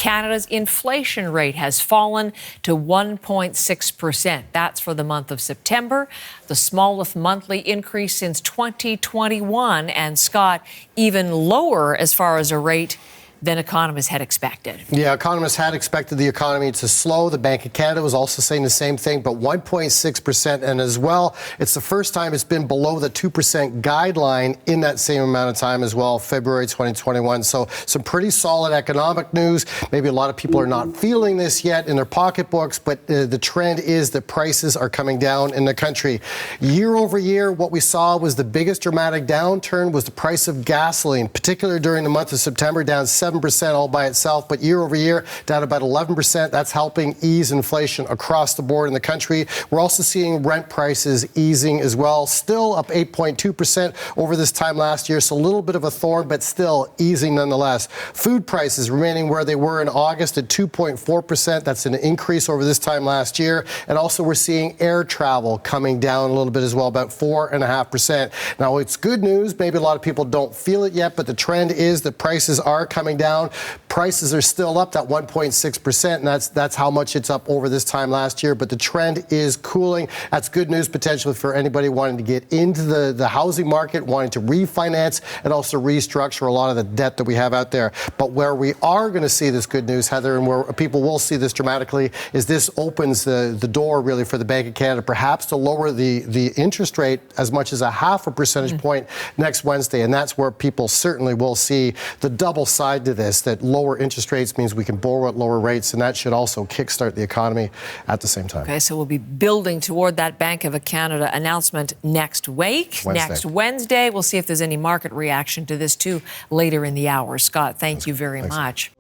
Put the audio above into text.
Canada's inflation rate has fallen to 1.6%. That's for the month of September, the smallest monthly increase since 2021. And Scott, even lower as far as a rate than economists had expected. Yeah, economists had expected the economy to slow. The Bank of Canada was also saying the same thing, but 1.6%. And as well, it's the first time it's been below the 2% guideline in that same amount of time as well, February 2021. So some pretty solid economic news. Maybe a lot of people are not feeling this yet in their pocketbooks, but the trend is that prices are coming down in the country. Year over year, what we saw was the biggest dramatic downturn was the price of gasoline, particularly during the month of September, down 7% all by itself, but year over year down about 11%. That's helping ease inflation across the board in the country. We're also seeing rent prices easing as well, still up 8.2% over this time last year, so a little bit of a thorn, but still easing nonetheless. Food prices remaining where they were in August at 2.4%. That's an increase over this time last year. And also we're seeing air travel coming down a little bit as well, about 4.5%. Now it's good news. Maybe a lot of people don't feel it yet, but the trend is that prices are coming down. Prices are still up that 1.6%, and that's how much it's up over this time last year. But the trend is cooling. That's good news potentially for anybody wanting to get into the housing market, wanting to refinance, and also restructure a lot of the debt that we have out there. But where we are going to see this good news, Heather, and where people will see this dramatically, is this opens the door really for the Bank of Canada perhaps to lower the interest rate as much as a 0.5 percentage point next Wednesday. And that's where people certainly will see the double side to this, that lower interest rates means we can borrow at lower rates, and that should also kickstart the economy at the same time. Okay, so we'll be building toward that Bank of Canada announcement next week. Next Wednesday. We'll see if there's any market reaction to this too later in the hour. Scott, thank you very much.